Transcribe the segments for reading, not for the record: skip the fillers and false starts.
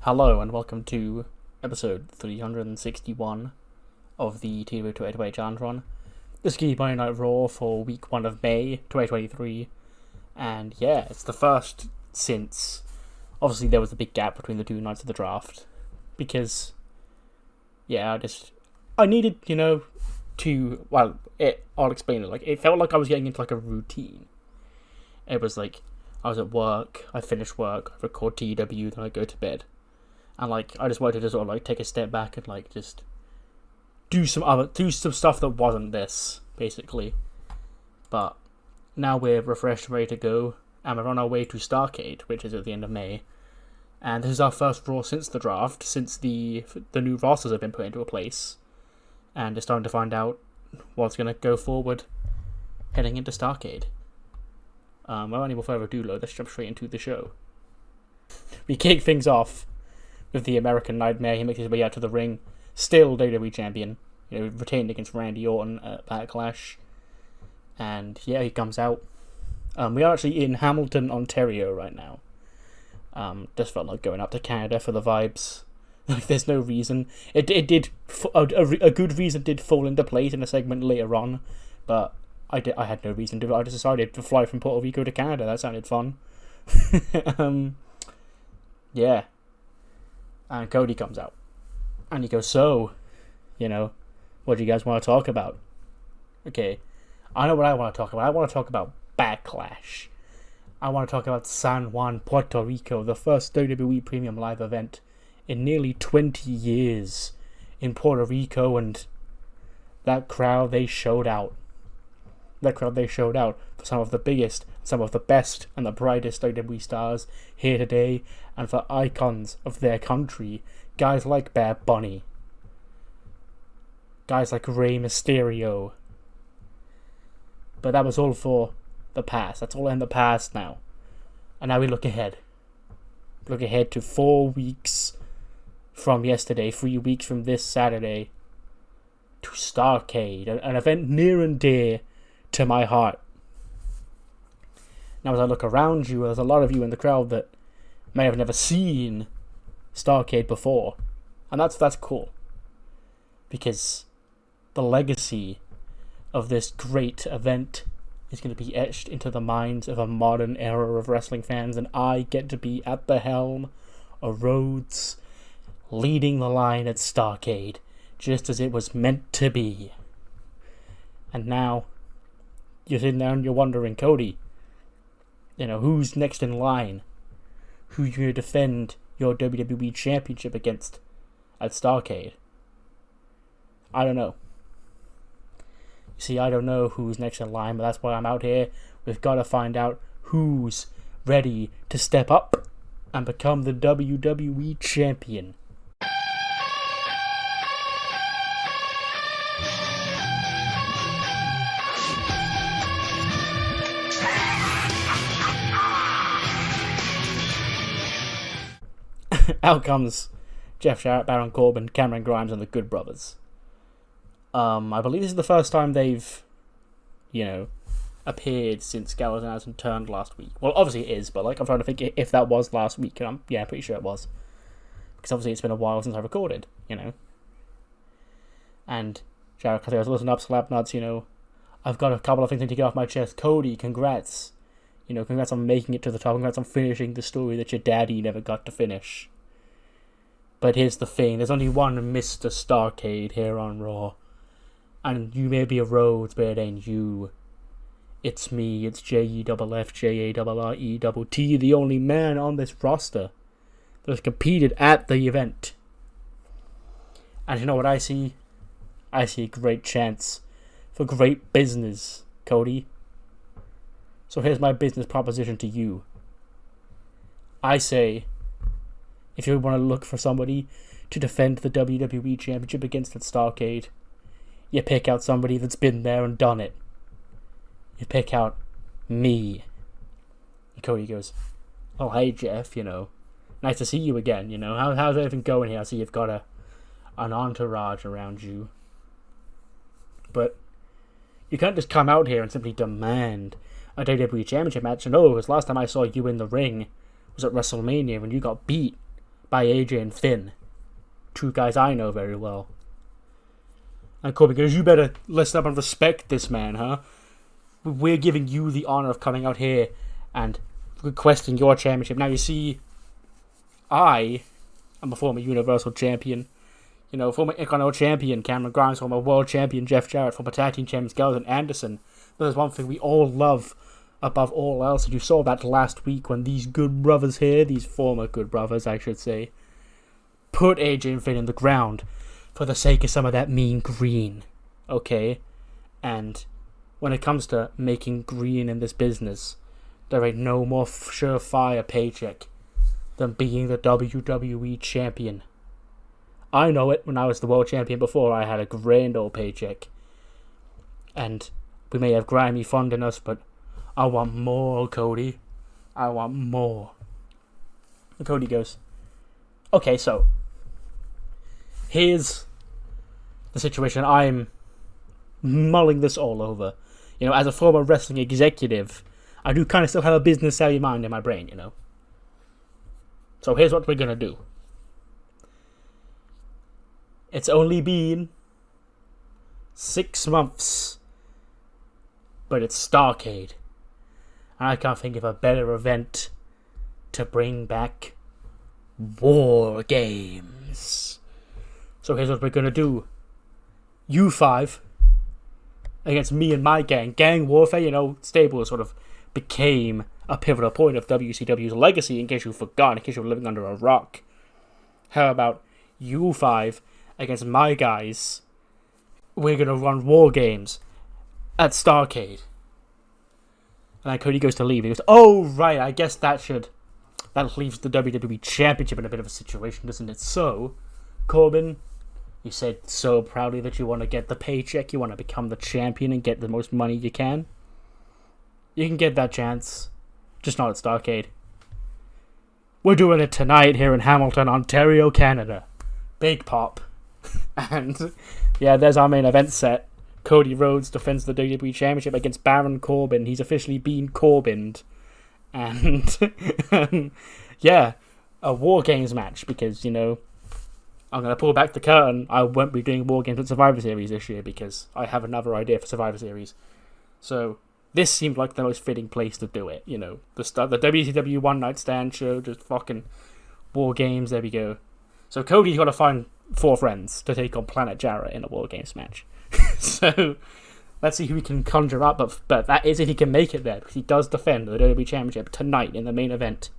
Hello and welcome to episode 361 of the TEW 2020 Challenge Run. This is Monday Night Raw for week 1 of May 2023, and yeah, it's the first since, obviously there was a big gap between the two nights of the draft, because, yeah, I needed, I'll explain it, it felt like I was getting into a routine. It was like, I was at work, I finished work, I record TEW, then I go to bed. And I just wanted to sort of take a step back and just do some stuff that wasn't this, basically. But now we're refreshed and ready to go, and we're on our way to Starrcade, which is at the end of May. And this is our first Raw since the draft, since the new rosters have been put into place, and it's starting to find out what's going to go forward heading into Starrcade. Without any more further ado, let's jump straight into the show. We kick things off with the American Nightmare. He makes his way out to the ring, still WWE Champion, retained against Randy Orton at Backlash. And yeah, he comes out. We are actually in Hamilton, Ontario right now. Just felt like going up to Canada for the vibes. There's no reason. A good reason did fall into place in a segment later on, but I had no reason to. I just decided to fly from Puerto Rico to Canada. That sounded fun. Yeah. And Cody comes out. And he goes, so, what do you guys want to talk about? Okay, I know what I want to talk about. I want to talk about Backlash. I want to talk about San Juan, Puerto Rico, the first WWE Premium Live event in nearly 20 years in Puerto Rico, and that crowd, they showed out. That crowd, they showed out for some of the biggest, some of the best, and the brightest WWE stars here today, and for icons of their country, guys like Bad Bunny, guys like Rey Mysterio. But that was all for the past. That's all in the past now. And now we look ahead. Look ahead to 4 weeks from yesterday, 3 weeks from this Saturday, to Starrcade, an event near and dear to my heart. Now, as I look around you, there's a lot of you in the crowd that may have never seen Starrcade before, and that's cool, because the legacy of this great event is going to be etched into the minds of a modern era of wrestling fans, and I get to be at the helm of Rhodes, leading the line at Starrcade, just as it was meant to be. And now you're sitting there and you're wondering, Cody, who's next in line? Who you going to defend your WWE Championship against at Starrcade? I don't know. You see, I don't know who's next in line, but that's why I'm out here. We've got to find out who's ready to step up and become the WWE Champion. Out comes Jeff Jarrett, Baron Corbin, Cameron Grimes, and the Good Brothers. I believe this is the first time they've, appeared since Gallows and Addison turned last week. Well, obviously it is, but I'm trying to think if that was last week, and I'm pretty sure it was. Because obviously it's been a while since I recorded, And Jarrett goes, listen up, Slapnuts, I've got a couple of things to get off my chest. Cody, congrats. Congrats on making it to the top. Congrats on finishing the story that your daddy never got to finish. But here's the thing. There's only one Mr. Starrcade here on Raw. And you may be a Rhodes, but it ain't you. It's me. It's JEFFJARRETT, the only man on this roster that has competed at the event. And you know what I see? I see a great chance for great business, Cody. So here's my business proposition to you. I say, if you want to look for somebody to defend the WWE Championship against at Starrcade, you pick out somebody that's been there and done it. You pick out me. And Cody goes, oh, hey, Jeff, nice to see you again, How's everything going here? I see you've got an entourage around you. But you can't just come out here and simply demand a WWE Championship match. And because last time I saw you in the ring was at WrestleMania when you got beat by AJ and Finn. Two guys I know very well. And Kobain goes, you better listen up and respect this man, huh? We're giving you the honor of coming out here and requesting your championship. Now, you see, I am a former Universal Champion. You know, former Intercontinental Champion Cameron Grimes, former World Champion Jeff Jarrett, former Tag Team Champions Gallows Anderson. But there's one thing we all love above all else, and you saw that last week when these good brothers here, these former good brothers, I should say, put AJ and Finn in the ground for the sake of some of that mean green. Okay? And when it comes to making green in this business, there ain't no more surefire paycheck than being the WWE Champion. I know it. When I was the World Champion before, I had a grand old paycheck. And we may have grimy fond in us, but I want more, Cody. I want more. And Cody goes, okay, so here's the situation. I'm mulling this all over. You know, as a former wrestling executive, I do kind of still have a business savvy mind in my brain, you know. So here's what we're going to do. It's only been 6 months, but it's Starrcade. And I can't think of a better event to bring back War Games. So here's what we're going to do. You 5 against me and my gang. Gang warfare, you know, stable sort of became a pivotal point of WCW's legacy, in case you forgot, in case you were living under a rock. How about you 5 against my guys? We're going to run War Games at Starrcade. And then Cody goes to leave. He goes, oh, right, I guess that leaves the WWE Championship in a bit of a situation, doesn't it? So, Corbin, you said so proudly that you want to get the paycheck, you want to become the champion and get the most money you can. You can get that chance, just not at Starrcade. We're doing it tonight here in Hamilton, Ontario, Canada. Big pop. And, yeah, there's our main event set. Cody Rhodes defends the WWE Championship against Baron Corbin. He's officially been Corbined. And, yeah, a War Games match, because, you know, I'm going to pull back the curtain. I won't be doing War Games at Survivor Series this year because I have another idea for Survivor Series. So, this seemed like the most fitting place to do it, you know. The WCW One Night Stand show, just fucking War Games, there we go. So, Cody's got to find 4 friends to take on Planet Jarrett in a War Games match. So, let's see who he can conjure up, but that is if he can make it there, because he does defend the WWE Championship tonight in the main event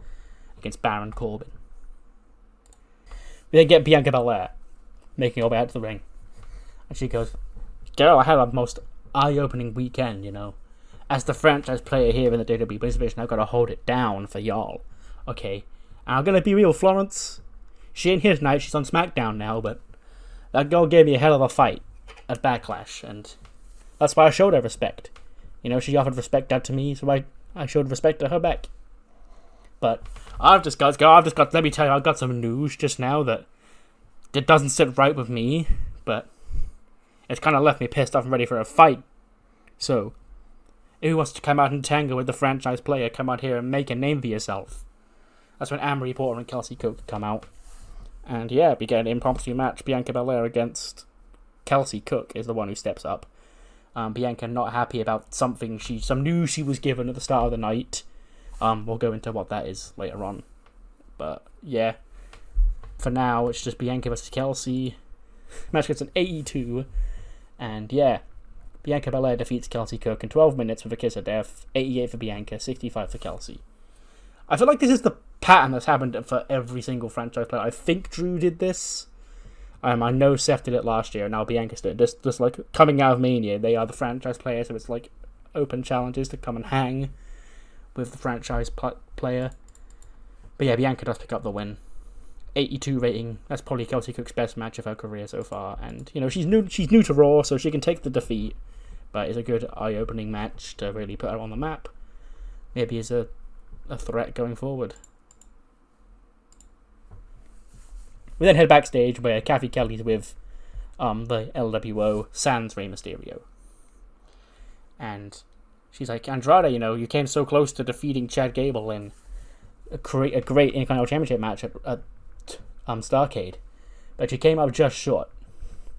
against Baron Corbin. We then get Bianca Belair making her way out to the ring, and she goes, girl, I had a most eye-opening weekend, you know. As the franchise player here in the WWE division, I've got to hold it down for y'all, okay? And I'm going to be real, Florence. She ain't here tonight, she's on SmackDown now, but that girl gave me a hell of a fight at Backlash, and that's why I showed her respect. You know, she offered respect out to me, so I showed respect to her back. But let me tell you, I've got some news just now that it doesn't sit right with me, but it's kind of left me pissed off and ready for a fight. So, if who wants to come out and tangle with the franchise player, come out here and make a name for yourself. That's when Amory Porter and Kelsey Cook come out. And yeah, we get an impromptu match. Bianca Belair against Kelsey Cook is the one who steps up. Bianca not happy about some news she was given at the start of the night. We'll go into what that is later on. But yeah, for now it's just Bianca versus Kelsey. Match gets an 82, and yeah, Bianca Belair defeats Kelsey Cook in 12 minutes with a kiss of death. 88 for Bianca, 65 for Kelsey. I feel like this is the pattern that's happened for every single franchise player. I think Drew did this. I know Seth did it last year, and now Bianca's did it. Just like coming out of Mania, they are the franchise player, so it's like open challenges to come and hang with the franchise player. But yeah, Bianca does pick up the win. 82 rating. That's probably Kelsey Cook's best match of her career so far. And you know, she's new to Raw, so she can take the defeat. But it's a good eye-opening match to really put her on the map. Maybe as a threat going forward. We then head backstage where Kathy Kelly's with the LWO sans Rey Mysterio. And she's like, Andrade, you know, you came so close to defeating Chad Gable in a great Intercontinental Championship match at Starrcade, but she came up just short.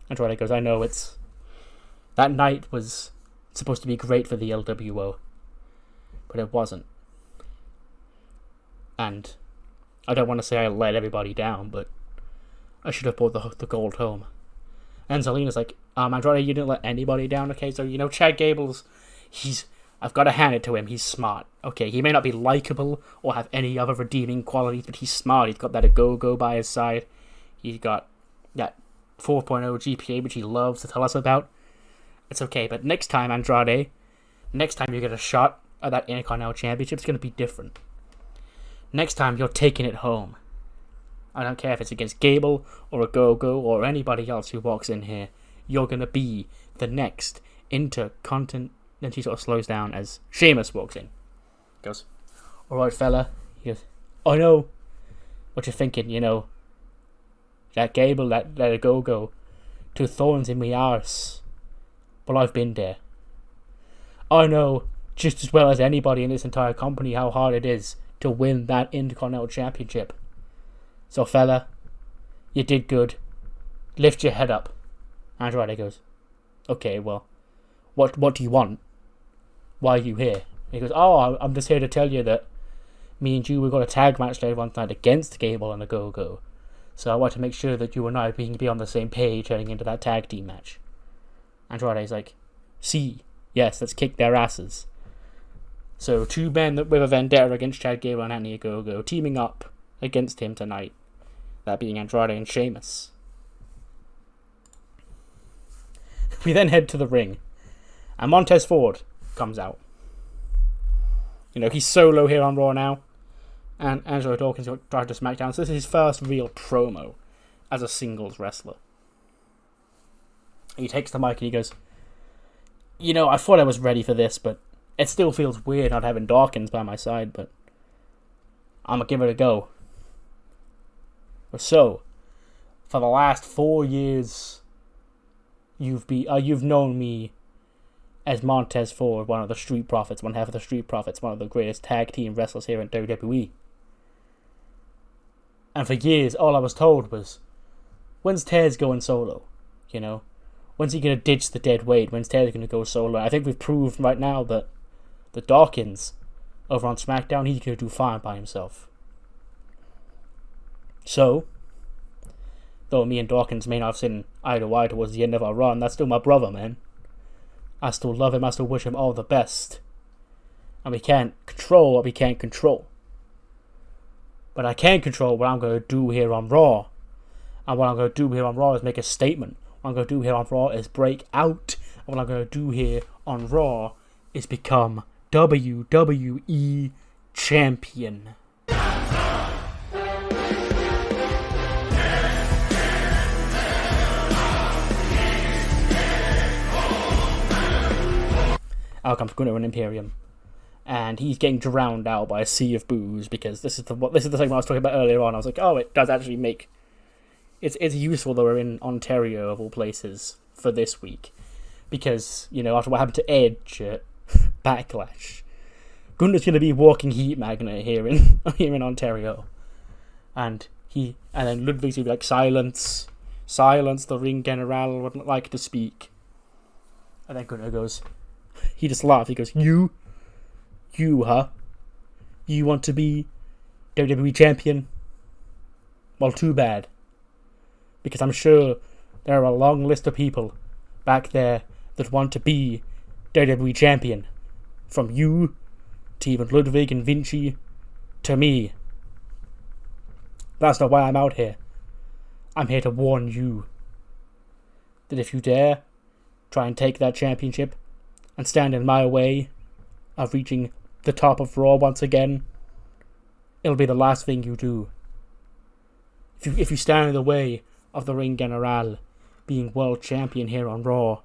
Andrade goes, I know that night was supposed to be great for the LWO, but it wasn't. And I don't want to say I let everybody down, but I should have brought the gold home. And Zelina's like, Andrade, you didn't let anybody down, okay? So, Chad Gable's, I've got to hand it to him, he's smart. Okay, he may not be likable or have any other redeeming qualities, but he's smart. He's got that go by his side. He's got that 4.0 GPA, which he loves to tell us about. It's okay, but next time, Andrade, next time you get a shot at that Intercontinental Championship, it's going to be different. Next time, you're taking it home. I don't care if it's against Gable or a Go-Go or anybody else who walks in here. You're going to be the next Intercontinental. Then she sort of slows down as Sheamus walks in. Goes, alright fella. He goes, I know what you're thinking, that Gable, that a Go-Go, 2 thorns in me arse. Well, I've been there. I know just as well as anybody in this entire company how hard it is to win that Intercontinental Championship. So fella, you did good. Lift your head up. Andrade goes, okay, well, what do you want? Why are you here? He goes, I'm just here to tell you that me and you, we got a tag match later one night against Gable and the Go-Go. So I want to make sure that you and I can be on the same page heading into that tag team match. Andrade's like, yes, let's kick their asses. So 2 men with a vendetta against Chad Gable and Anthony Go-Go teaming up against him tonight. That being Andrade and Sheamus. We then head to the ring. And Montez Ford comes out. He's solo here on Raw now. And Angelo Dawkins tried to SmackDown. So this is his first real promo as a singles wrestler. He takes the mic and he goes, I thought I was ready for this, but it still feels weird not having Dawkins by my side, but I'm going to give it a go. So, for the last 4 years, you've known me as Montez Ford, one of the Street Profits, one half of the Street Profits, one of the greatest tag team wrestlers here in WWE. And for years, all I was told was, when's Tez going solo? When's he going to ditch the dead weight? When's Tez going to go solo? I think we've proved right now that the Dawkins over on SmackDown, he's going to do fine by himself. So, though me and Dawkins may not have seen eye to eye towards the end of our run, that's still my brother, man. I still love him, I still wish him all the best. And we can't control what we can't control. But I can control what I'm going to do here on Raw. And what I'm going to do here on Raw is make a statement. What I'm going to do here on Raw is break out. And what I'm going to do here on Raw is become WWE Champion. Out comes Gunnar and Imperium, and he's getting drowned out by a sea of boos because this is the thing I was talking about earlier on. I was like, it does actually make it's useful that we're in Ontario of all places for this week, because after what happened to Edge at Backlash, Gunnar's going to be walking heat magnet here in Ontario, and then Ludwig's going to be like, silence, the ring general wouldn't like to speak, and then Gunnar goes. He just laughed. He goes, You, huh? You want to be WWE Champion? Well, too bad. Because I'm sure there are a long list of people back there that want to be WWE Champion. From you, to even Ludwig and Vinci, to me. That's not why I'm out here. I'm here to warn you that if you dare try and take that championship and stand in my way of reaching the top of Raw once again, it'll be the last thing you do. If you stand in the way of the Ring General being world champion here on Raw,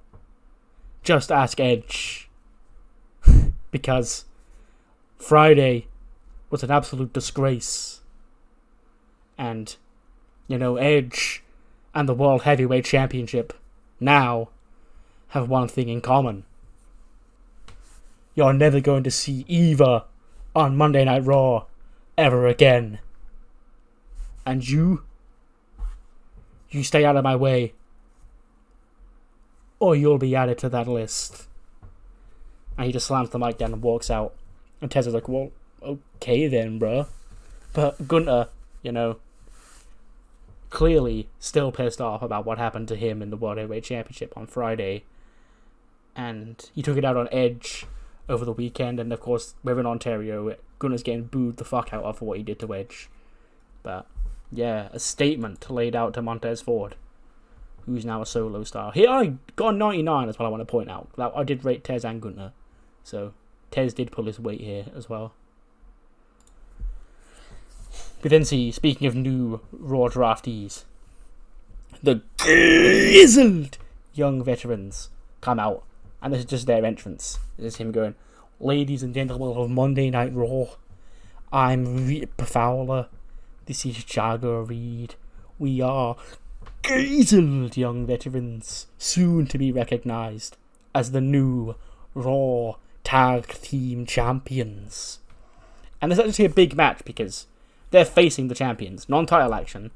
just ask Edge. Because Friday was an absolute disgrace. And, Edge and the World Heavyweight Championship now have one thing in common. You're never going to see Eva on Monday Night Raw ever again. And you You stay out of my way, or you'll be added to that list. And he just slams the mic down and walks out. And Tez is like, well, okay then, bro. But Gunther, clearly still pissed off about what happened to him in the World Heavyweight Championship on Friday. And he took it out on Edge over the weekend. And of course, we're in Ontario. Gunther's getting booed the fuck out of for what he did to Edge. But yeah, a statement laid out to Montez Ford, who's now a solo star. Here I got a 99 as well, I want to point out. I did rate Tez and Gunther. So Tez did pull his weight here as well. We then see, speaking of new Raw draftees, the grizzled young veterans come out. And this is just their entrance. This is him going, ladies and gentlemen of Monday Night Raw, I'm Rip Fowler. This is Jagger Reed. We are grizzled young veterans, soon to be recognised as the new Raw Tag Team Champions. And there's actually a big match because they're facing the champions. Non-title action.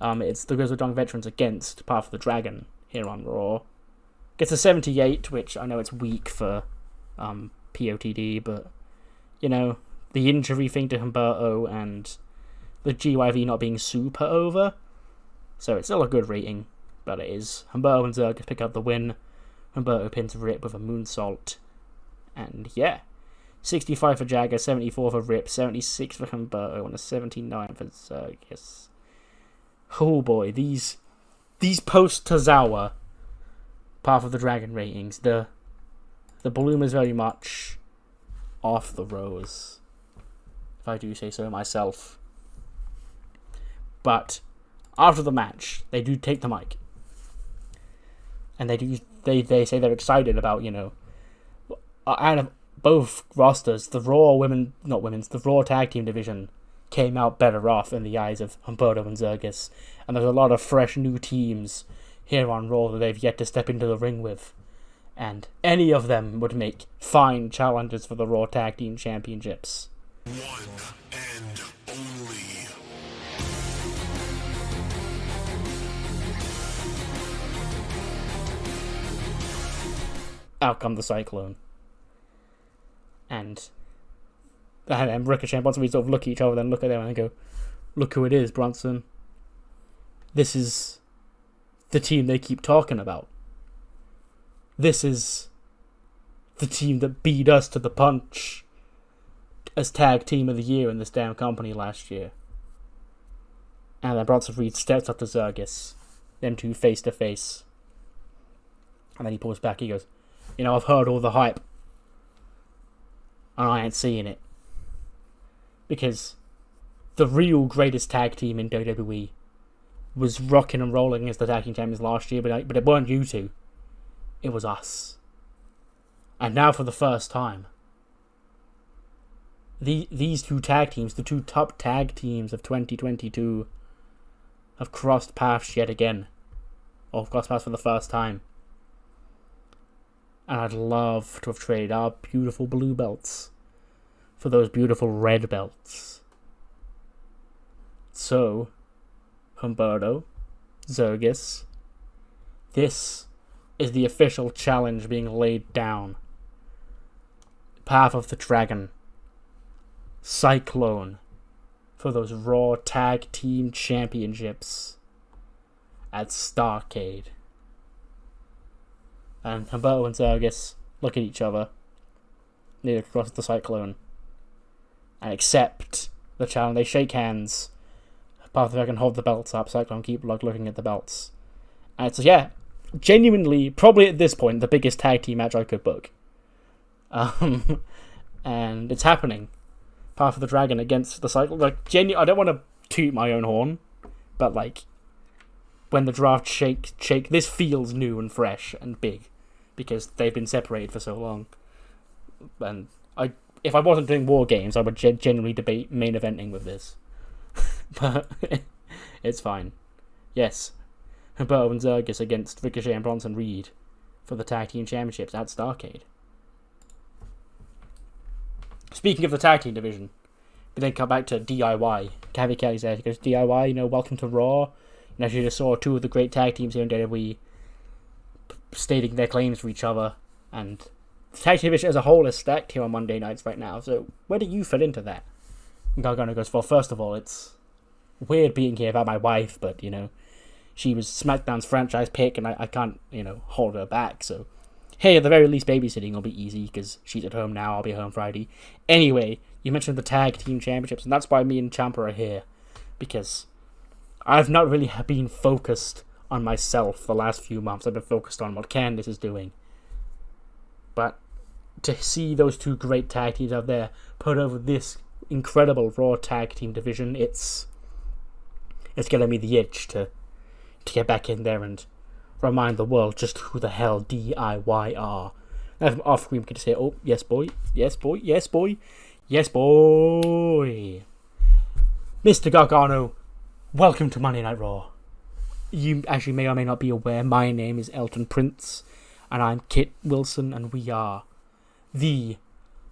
It's the Grizzled Young Veterans against Path of the Dragon here on Raw. Gets a 78, which I know it's weak for POTD, but, the injury thing to Humberto and the GYV not being super over. So it's still a good rating, but it is. Humberto and Zerg pick up the win. Humberto pins Rip with a moonsault. And yeah, 65 for Jagger, 74 for Rip, 76 for Humberto, and a 79 for Zerg. Oh boy, these post-Tozawa Path of the Dragon ratings, the bloom is very much off the rose, if I do say so myself. But after the match, they do take the mic, and they say they're excited about, out of both rosters, the Raw Tag Team division came out better off in the eyes of Humberto and Zergus, and there's a lot of fresh new teams here on Raw that they've yet to step into the ring with, and any of them would make fine challengers for the Raw Tag Team Championships. One and only. Out come the Cyclone. And Ricochet and Bronson Reed sort of look at each other, then look at them and they go, look who it is, Bronson. This is the team they keep talking about. This is the team that beat us to the punch as Tag Team of the Year in this damn company last year. And then Bronson Reed steps up to Zergus, them two face to face. And then he pulls back, he goes, I've heard all the hype, and I ain't seeing it. Because the real greatest tag team in WWE was rocking and rolling as the tag team champions last year, but it weren't you two. It was us. And now for the first time, these two tag teams, the two top tag teams of 2022, have crossed paths yet again. Or have crossed paths for the first time. And I'd love to have traded our beautiful blue belts for those beautiful red belts. So, Humberto, Zergus, this is the official challenge being laid down. Path of the Dragon, Cyclone, for those Raw Tag Team Championships at Starrcade. And Humberto and Zergus look at each other, neither across the Cyclone, and accept the challenge. They shake hands. Path of the Dragon hold the belts up. Cyclone keep looking at the belts. And it's, genuinely, probably at this point, the biggest tag team match I could book. And it's happening. Path of the Dragon against the Cyclone. I don't want to toot my own horn, but when the draft shake, this feels new and fresh and big, because they've been separated for so long. And if I wasn't doing War Games, I would genuinely debate main eventing with this. But it's fine. Yes, Humberto and Zergus against Ricochet and Bronson Reed for the Tag Team Championships at Starrcade. Speaking of the Tag Team division, we then come back to DIY. Cavi Kelly's there. He goes, DIY, welcome to Raw. And as you just saw, two of the great tag teams here in WWE stating their claims for each other. And the tag team division as a whole is stacked here on Monday nights right now. So where do you fit into that? And Gargano goes, well, first of all, it's weird being here about my wife, but, she was SmackDown's franchise pick, and I can't, hold her back. So, hey, at the very least, babysitting will be easy, because she's at home now, I'll be home Friday. Anyway, you mentioned the tag team championships, and that's why me and Ciampa are here. Because I've not really been focused on myself the last few months. I've been focused on what Candice is doing. But to see those two great tag teams out there put over this incredible Raw tag team division, it's getting me the itch to get back in there and remind the world just who the hell DIY are. And off screen we can say, oh, yes boy, yes boy, yes boy, yes boy. Mr. Gargano, welcome to Monday Night Raw. You actually may or may not be aware, my name is Elton Prince, and I'm Kit Wilson, and we are the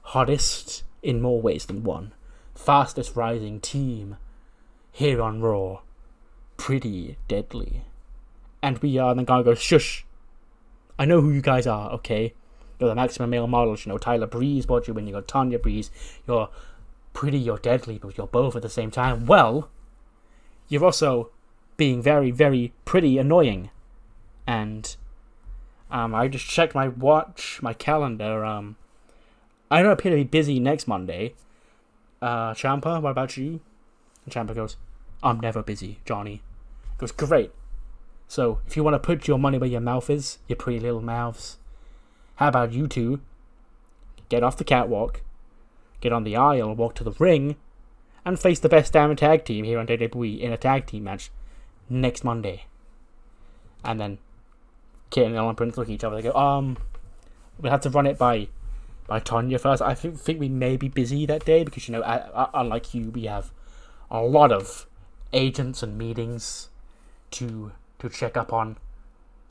hottest, in more ways than one, fastest rising team here on Raw. Pretty deadly. And we are, and the guy goes, shush, I know who you guys are, okay? You're the maximum male models, Tyler Breeze brought you in, you got Tanya Breeze, you're pretty, you're deadly, but you're both at the same time. Well, you're also being very, very pretty annoying. And I just checked my watch, my calendar. I don't appear to be busy next Monday. Ciampa, what about you? And Ciampa goes, I'm never busy, Johnny. He goes, great. So, if you want to put your money where your mouth is, your pretty little mouths, how about you two get off the catwalk, get on the aisle, walk to the ring, and face the best damn tag team here on WWE in a tag team match next Monday. And then Kit and Ellen Prince look at each other. They go, we'll have to run it by Tanya first. I think we may be busy that day because, unlike you, we have a lot of agents and meetings to check up on.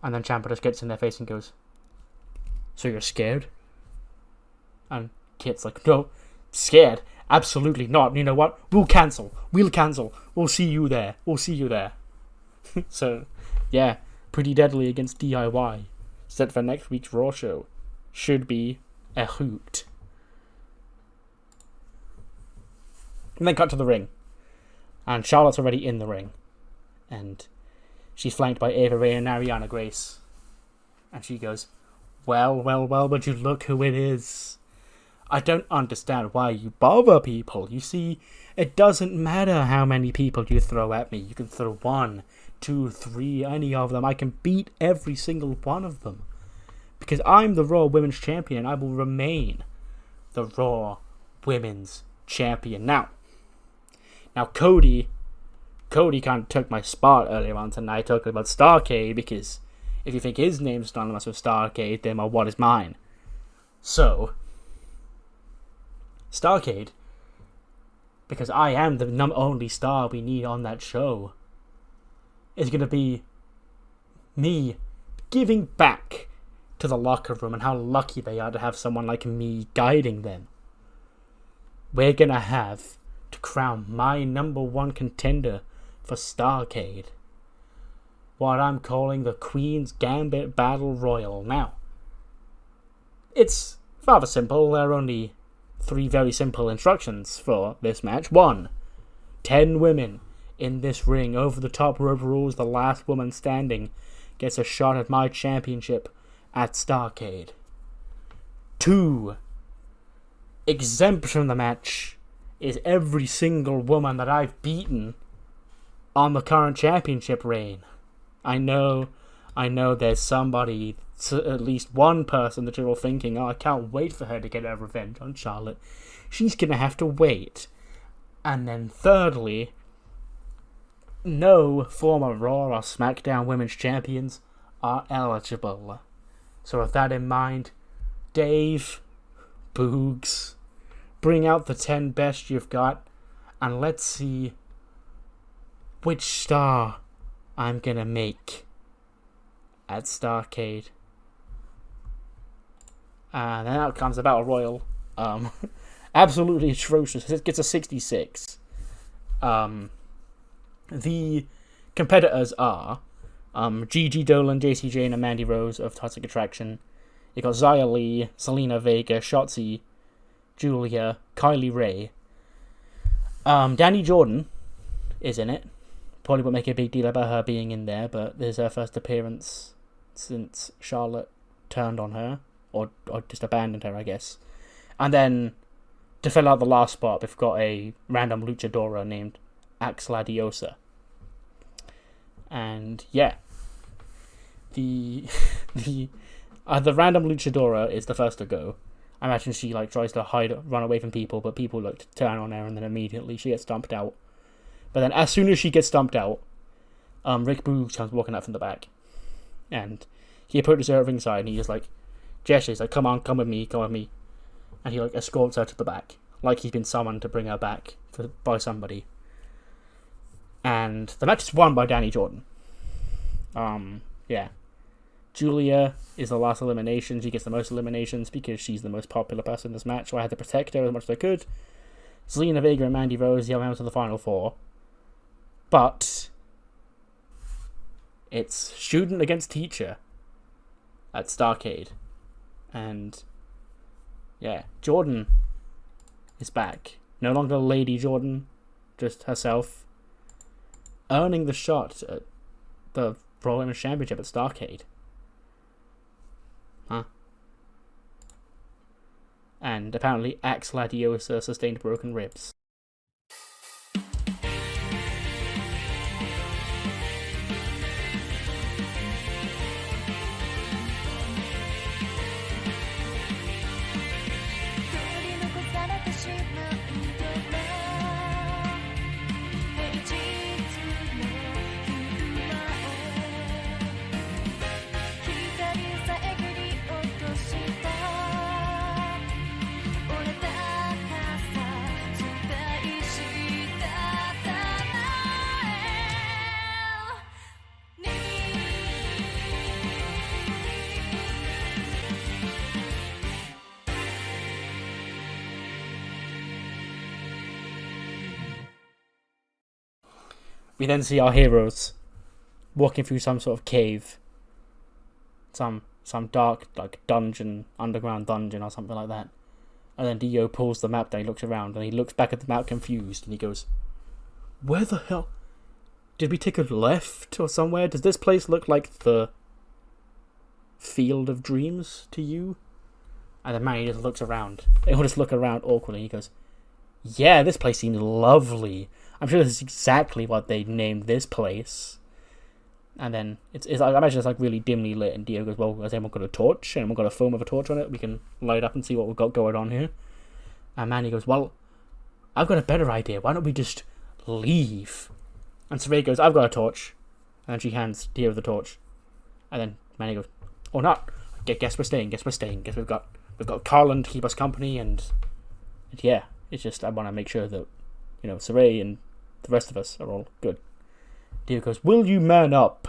And then Ciampa just gets in their face and goes, so you're scared? And Kit's like, no, scared? Absolutely not. You know what? We'll cancel. We'll see you there. So, yeah, pretty deadly against DIY. Set for next week's Raw show. Should be a hoot. And then cut to the ring. And Charlotte's already in the ring. And she's flanked by Ava Ray and Ariana Grace. And she goes, well, but you look who it is. I don't understand why you bother people. You see, it doesn't matter how many people you throw at me. You can throw 1, 2, 3, any of them. I can beat every single one of them. Because I'm the Raw Women's Champion, and I will remain the Raw Women's Champion. Now Cody kind of took my spot earlier on tonight talking about Starrcade, because if you think his name's synonymous with Starrcade, then what is mine? So, Starrcade, because I am the only star we need on that show, is going to be me giving back to the locker room and how lucky they are to have someone like me guiding them. We're going to have to crown my number 1 contender for Starrcade, what I'm calling the Queen's Gambit Battle Royal. Now, it's rather simple. There are only 3 very simple instructions for this match. 1, 10 women in this ring. Over the top rope rules. The last woman standing gets a shot at my championship at Starrcade. 2, exempt from the match is every single woman that I've beaten on the current championship reign. I know there's somebody, at least one person that you're all thinking, I can't wait for her to get her revenge on Charlotte. She's gonna have to wait. And then thirdly, no former Raw or SmackDown Women's Champions are eligible. So with that in mind, Dave, Boogs, bring out the 10 best you've got, and let's see which star I'm gonna make at Starrcade. And then out comes the Battle Royal. Absolutely atrocious. It gets a 66. The competitors are Gigi Dolan, JC Jane, and Mandy Rose of Toxic Attraction. You got Xia Li, Selena Vega, Shotzi, Julia, Kylie Ray. Danny Jordan is in it. Probably won't make a big deal about her being in there, but this is her first appearance since Charlotte turned on her, or just abandoned her, I guess. And then, to fill out the last spot, we've got a random luchadora named Axla Diosa. And yeah, the random luchadora is the first to go. I imagine she tries to run away from people, but people turn on her, and then immediately she gets stomped out. But then, as soon as she gets stomped out, Rick Boogs comes walking out from the back, and he approaches her at ringside, and he just gestures come on, come with me, and he escorts her to the back, like he's been summoned to bring her back by somebody. And the match is won by Danny Jordan. Yeah. Julia is the last elimination. She gets the most eliminations because she's the most popular person in this match, so I had to protect her as much as I could. Zelina Vega and Mandy Rose, the out to the final four. But it's student against teacher at Starrcade. And yeah, Jordan is back. No longer Lady Jordan, just herself. Earning the shot at the Raw Women's Championship at Starrcade. Huh? And apparently Axla Diosa sustained broken ribs. We then see our heroes walking through some sort of cave, some dark dungeon, underground dungeon or something like that. And then Dio pulls the map down, he looks around, and he looks back at the map confused, and he goes, "Where the hell? Did we take a left or somewhere? Does this place look like the Field of Dreams to you?" And then Manny just looks around. He'll just look around awkwardly, and he goes, "Yeah, this place seems lovely. I'm sure this is exactly what they named this place." And then it's I imagine it's really dimly lit, and Dio goes, "Well, has anyone got a torch? Anyone got a film of a torch on it? We can light up and see what we've got going on here." And Manny goes, "Well, I've got a better idea. Why don't we just leave?" And Saray goes, "I've got a torch." And then she hands Dio the torch. And then Manny goes, "Oh, not. Guess we're staying. Guess we've got Carlin to keep us company, and yeah, it's just I want to make sure that Saray and the rest of us are all good." Dio goes, "Will you man up,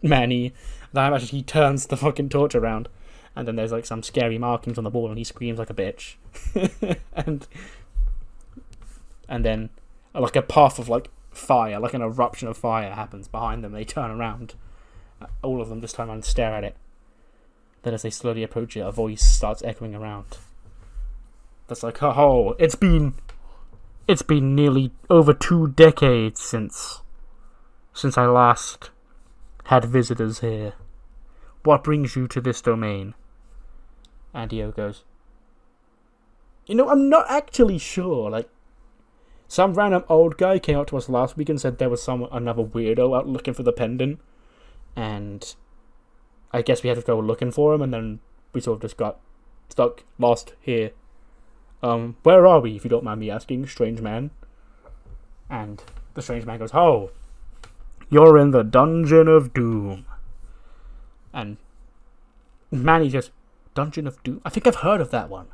Manny?" And I imagine he turns the fucking torch around, and then there's some scary markings on the wall, and he screams like a bitch. and then a puff of fire, an eruption of fire happens behind them. They turn around, all of them just turn around and stare at it. Then as they slowly approach it, a voice starts echoing around. That's "Oh, it's been nearly over 2 decades since I last had visitors here. What brings you to this domain?" And Dio goes, "I'm not actually sure. Some random old guy came up to us last week and said there was another weirdo out looking for the pendant, and I guess we had to go looking for him, and then we sort of just got lost here. Where are we, if you don't mind me asking, strange man?" And the strange man goes, "Oh, you're in the Dungeon of Doom." And Manny goes, "Dungeon of Doom? I think I've heard of that one."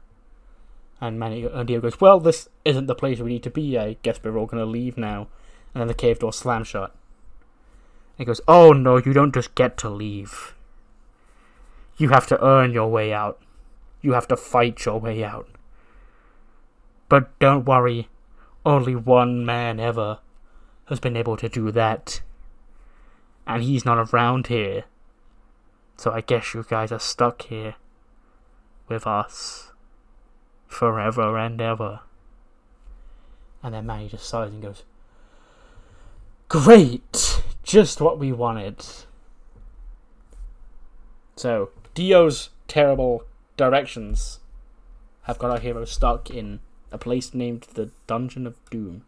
And Dio goes, "Well, this isn't the place we need to be. I guess we're all going to leave now." And then the cave door slams shut. And he goes, "Oh no, you don't just get to leave. You have to earn your way out. You have to fight your way out. But don't worry, only one man ever has been able to do that. And he's not around here. So I guess you guys are stuck here with us forever and ever. And then Manny just sighs and goes, great! Just what we wanted. So, Dio's terrible directions have got our hero stuck in a place named the Dungeon of Doom,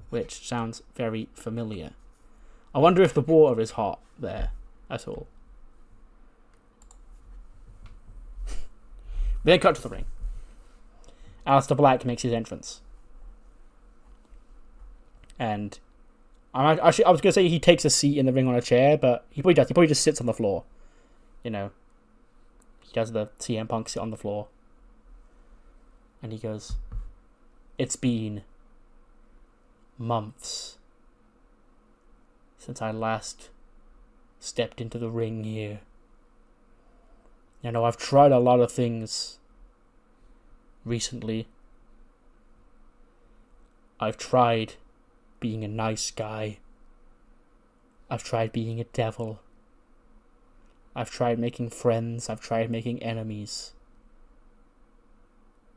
which sounds very familiar. I wonder if the water is hot there at all. Then cut to the ring. Aleister Black makes his entrance. And I was going to say he takes a seat in the ring on a chair, but he probably does. He probably just sits on the floor. You know, he does the CM Punk sit on the floor. And he goes, it's been months since I last stepped into the ring here. You know, I've tried a lot of things recently. I've tried being a nice guy. I've tried being a devil. I've tried making friends. I've tried making enemies.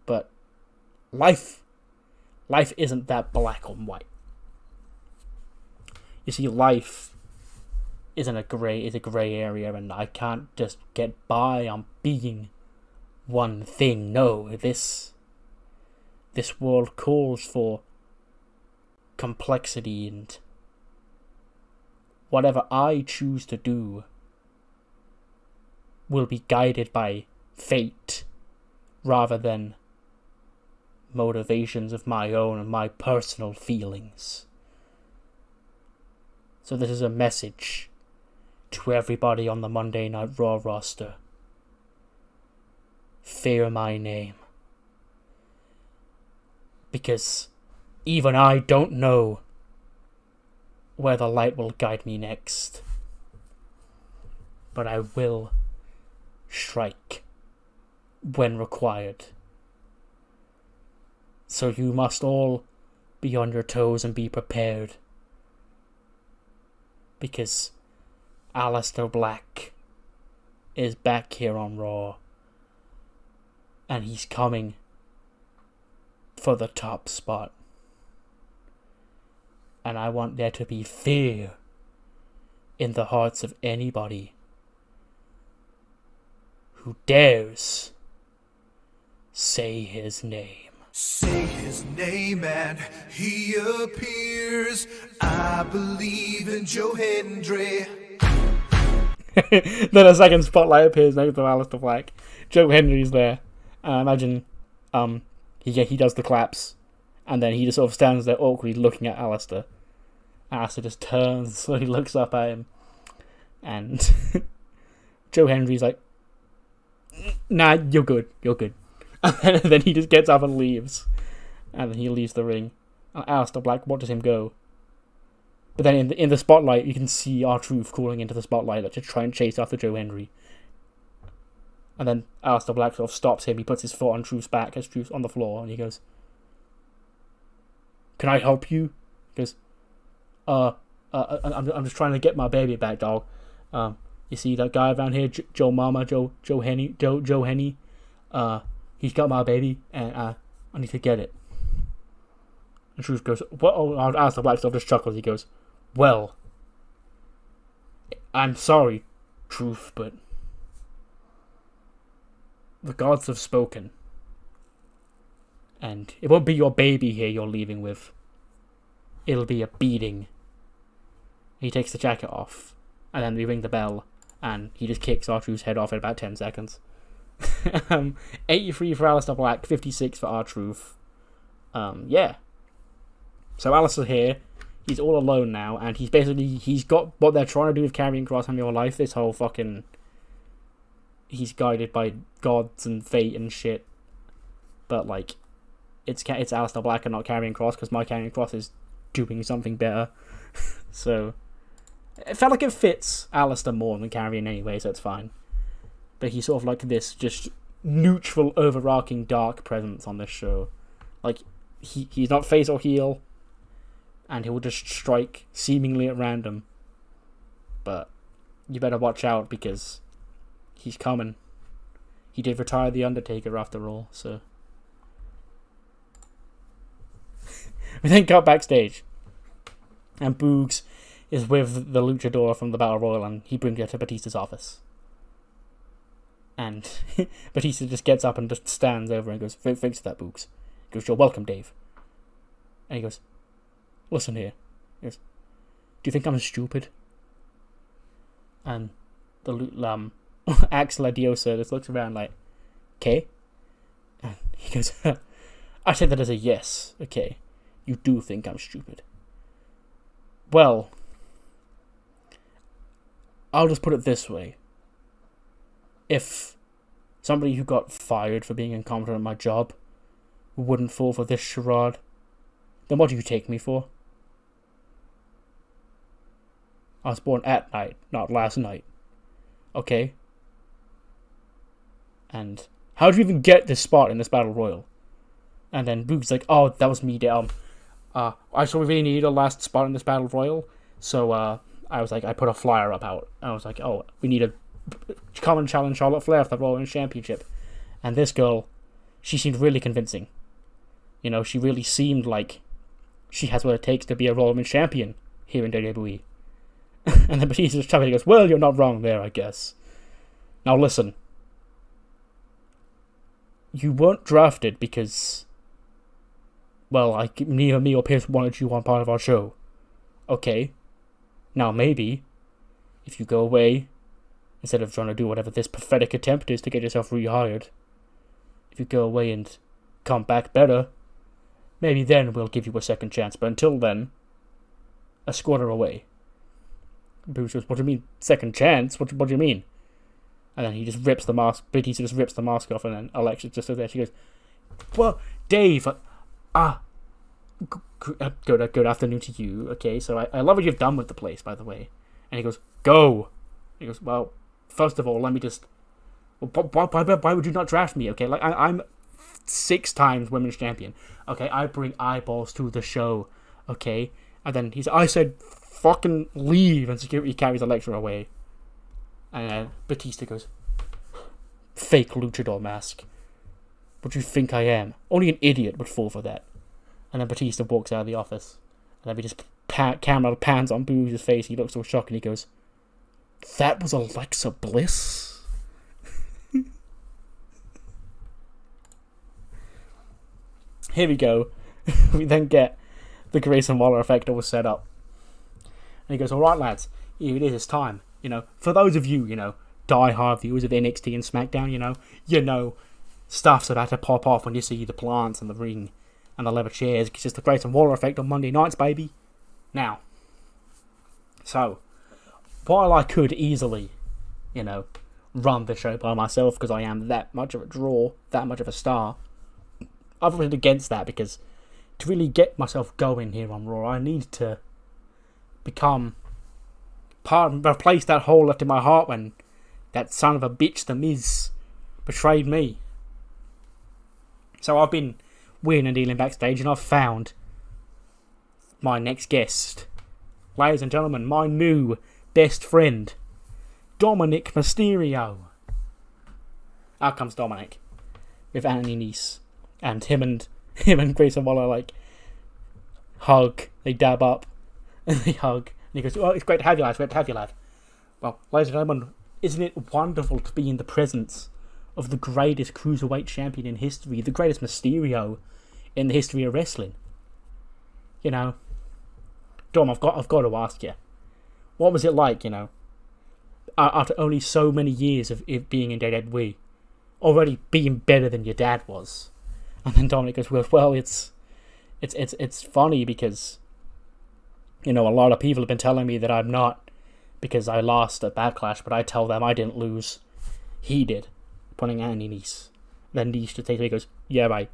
But life isn't that black or white. You see, life is a grey area, and I can't just get by on being one thing. No, this world calls for complexity, and whatever I choose to do will be guided by fate rather than motivations of my own and my personal feelings. So this is a message to everybody on the Monday Night Raw roster. Fear my name. Because even I don't know where the light will guide me next. But I will strike when required. So you must all be on your toes and be prepared. Because Aleister Black is back here on Raw. And he's coming for the top spot. And I want there to be fear in the hearts of anybody who dares say his name. Say his name and he appears. I believe in Joe Hendry. Then a second spotlight appears next to Aleister Black. Joe Hendry's there. And I imagine he does the claps. And then he just sort of stands there awkwardly looking at Aleister. Aleister just turns, so he looks up at him. And Joe Hendry's like, nah, you're good. And then he just gets up and leaves. And then he leaves the ring. And Aleister Black watches him go. But then in the spotlight, you can see R-Truth crawling into the spotlight to try and chase after Joe Hendry. And then Aleister Black sort of stops him. He puts his foot on Truth's back as Truth's on the floor. And he goes, can I help you? He goes, I'm just trying to get my baby back, dog. You see that guy around here, Joe Henny? He's got my baby, and I need to get it. And Truth goes, what? Oh, Aleister Black still just chuckles. He goes, well, I'm sorry, Truth, but the gods have spoken. And it won't be your baby here you're leaving with. It'll be a beating. He takes the jacket off, and then we ring the bell, and he just kicks R-Truth's head off in about 10 seconds. 83 for Aleister Black, 56 for R-Truth. Yeah. So Aleister's here. He's all alone now, and he's got what they're trying to do with Karrion Kross and Your Life. This whole fucking... He's guided by gods and fate and shit. But, like, it's Aleister Black and not Karrion Kross, because my Karrion Kross is doing something better. So, it felt like it fits Aleister more than Karrion anyway, so it's fine. But he's sort of like this just neutral, overarching dark presence on this show. Like, he's not face or heel, and he will just strike seemingly at random. but you better watch out because he's coming. He did retire The Undertaker after all, so... We then got backstage, and Boogs is with the luchador from the Battle Royal, and he brings her to Batista's office. And Batista just gets up and just stands over and goes, "Thanks for that, Boogs." He goes, "You're welcome, Dave." And he goes, "Listen here." He goes, "Do you think I'm stupid?" And the Axel Adiosa just looks around like, "Okay?" And he goes, "I say that as a yes, okay. You do think I'm stupid. Well, I'll just put it this way. If somebody who got fired for being incompetent at my job wouldn't fall for this charade, then what do you take me for? I was born at night, not last night. Okay? And how did you even get this spot in this Battle Royal?" And then Boog's like, "Oh, that was me, I saw we really needed a last spot in this Battle Royal, so I was like, I put a flyer up out. And I was like, oh, we need a common challenge Charlotte Flair for the Raw Women's Championship." And this girl, she seemed really convincing. You know, she really seemed like she has what it takes to be a Raw Women's Champion here in WWE. And then Batista's chuckling, he goes, "Well, you're not wrong there, I guess. Now listen. You weren't drafted because... well, neither me or Pierce wanted you on part of our show. Okay. Now maybe, if you go away, instead of trying to do whatever this pathetic attempt is to get yourself rehired, if you go away and come back better, maybe then we'll give you a second chance. But until then, escort her away." Bruce goes, "What do you mean, second chance? What do you mean?" And then he just rips the mask, Batista just rips the mask off, and then Alexa just stood there. She goes, "Well, Dave, good afternoon to you. Okay, so I love what you've done with the place, by the way." And he goes, "Go." He goes, "Well, first of all, let me just... why would you not draft me? Okay, like I'm 6 times women's champion. Okay, I bring eyeballs to the show. Okay." And then I said, "Fucking leave," and security carries Alexa away. And Batista goes, "Fake luchador mask. What do you think I am? Only an idiot would fall for that." And then Batista walks out of the office. And then we just camera pans on Boogs' face. He looks so shocked and he goes, "That was Alexa Bliss?" Here we go. We then get the Grayson Waller effect all set up. And he goes, "Alright lads, here it is, it's time. You know, for those of you, die-hard viewers of NXT and SmackDown, stuff's about to pop off when you see the plants and the ring and the leather chairs. It's just the Grayson Waller effect on Monday nights, baby. Now, so, while I could easily, run the show by myself because I am that much of a draw, that much of a star, I've voted against that because to really get myself going here on Raw, I need to replace that hole left in my heart when that son of a bitch, The Miz, betrayed me. So I've been wheeling and dealing backstage and I've found my next guest. Ladies and gentlemen, my new best friend, Dominik Mysterio. Out comes Dominik with Anthony Nese, and him and Grayson Waller hug, they dab up, and they hug. And he goes, "Oh, it's great to have you, lad. Great to have you, lad." Well, ladies and gentlemen, isn't it wonderful to be in the presence of the greatest cruiserweight champion in history, the greatest Mysterio in the history of wrestling? Dom, I've got to ask you, what was it like, after only so many years of it being in WWE, already being better than your dad was? And then Dominic goes, "Well, it's funny because, a lot of people have been telling me that I'm not because I lost at Backlash, but I tell them I didn't lose. He did." Pointing at Andy Nese. Then Nese just takes it and goes, "Yeah, right.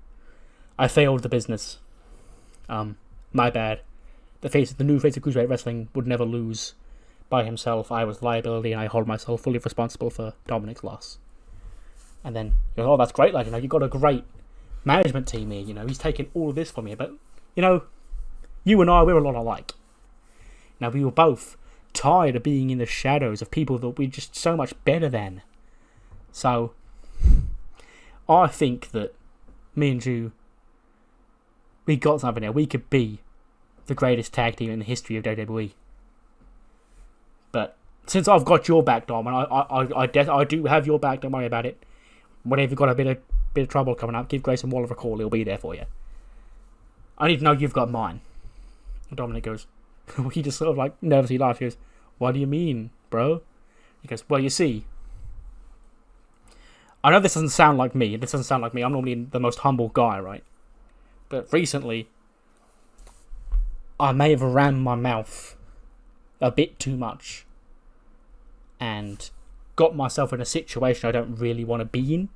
I failed the business. My bad. The new face of cruiserweight wrestling would never lose by himself. I was liability and I hold myself fully responsible for Dominic's loss." And then he goes, "Oh, that's great, lad. You've got a great management team here. He's taking all of this from you. But, you and I, we're a lot alike. Now, we were both tired of being in the shadows of people that we're just so much better than. So, I think that me and you, we got something there. We could be the greatest tag team in the history of WWE. But since I've got your back, Dom, and I do have your back, don't worry about it. Whenever you've got a bit of trouble coming up, give Grayson Waller a call. He'll be there for you. I need to know you've got mine. And Dominik goes, he just sort of like nervously laughs. He goes, what do you mean, bro? He goes, well, you see, I know this doesn't sound like me. I'm normally the most humble guy, right? But recently, I may have rammed my mouth a bit too much and got myself in a situation I don't really want to be in.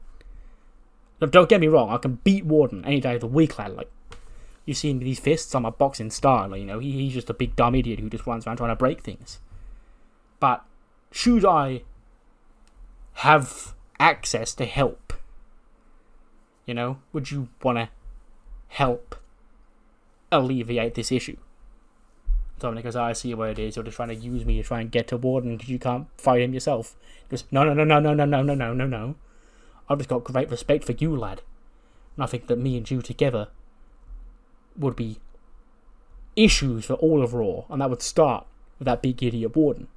Now, don't get me wrong, I can beat Warden any day of the week, lad. Like, you see these fists on my boxing style, you know, he's just a big dumb idiot who just runs around trying to break things. But should I have access to help? You know, would you want to help alleviate this issue? Dominik goes, I see what it is. You're just trying to use me to try and get to Warden because you can't fight him yourself. He goes, no. I've just got great respect for you, lad. And I think that me and you together would be issues for all of Raw. And that would start with that big idiot Warden.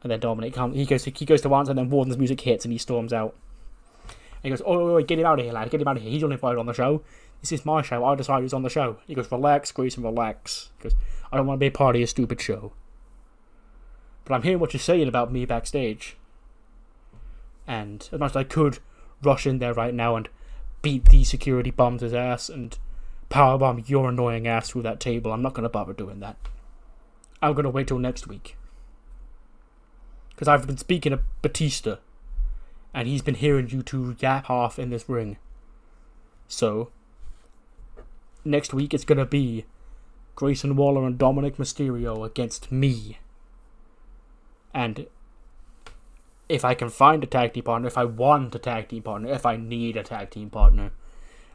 And then Dominik comes, he goes to answer, and then Warden's music hits and he storms out. And he goes, oh, get him out of here, lad. Get him out of here. He's only invited on the show. This is my show. I decide who's on the show. He goes, relax, Grayson, relax. He goes, I don't want to be a part of your stupid show. But I'm hearing what you're saying about me backstage. And as much as I could rush in there right now and beat these security bums' ass and powerbomb your annoying ass through that table, I'm not going to bother doing that. I'm going to wait till next week. Because I've been speaking to Batista, and he's been hearing you two yap half in this ring. So, next week it's going to be Grayson Waller and Dominik Mysterio against me. And if I can find a tag team partner, if I want a tag team partner, if I need a tag team partner,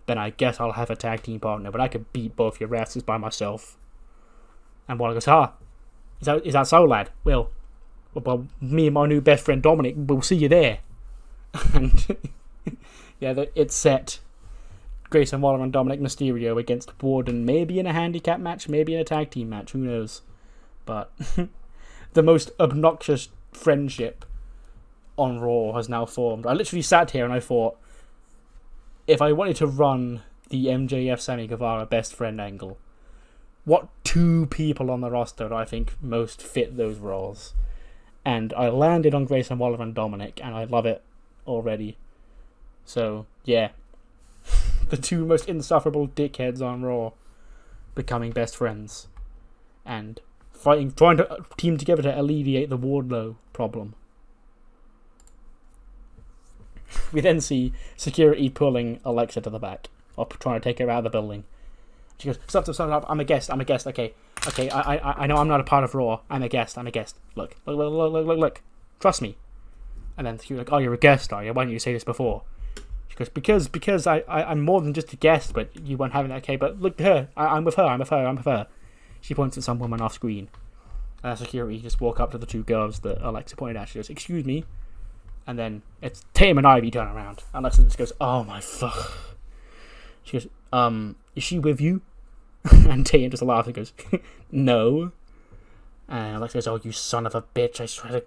then I guess I'll have a tag team partner. But I could beat both your asses by myself. And Waller goes, is that so, lad? Well, me and my new best friend Dominik, we'll see you there. And yeah, it's set. Grayson Waller and Dominik Mysterio against Warden, maybe in a handicap match, maybe in a tag team match, who knows. But the most obnoxious friendship on Raw has now formed. I literally sat here and I thought, if I wanted to run the MJF Sammy Guevara best friend angle, what two people on the roster do I think most fit those roles? And I landed on Grayson Waller and Dominik, and I love it already. So, yeah. The two most insufferable dickheads on Raw becoming best friends. And trying to team together to alleviate the Wardlow problem. We then see security pulling Alexa to the back, or trying to take her out of the building. She goes, stop, I'm a guest, okay, I know I'm not a part of Raw, I'm a guest, look, trust me. And then she was like, oh, you're a guest, are you? Why didn't you say this before? She goes, because I'm more than just a guest, but you weren't having that, okay, but look at her, I'm with her. She points at some woman off screen. And security just walk up to the two girls that Alexa pointed at. She goes, excuse me. And then it's Tatum and Ivy turn around. Alexa just goes, oh my fuck. She goes, is she with you? And Tatum just laughs and goes, no. And Alexa goes, oh, you son of a bitch, I swear to...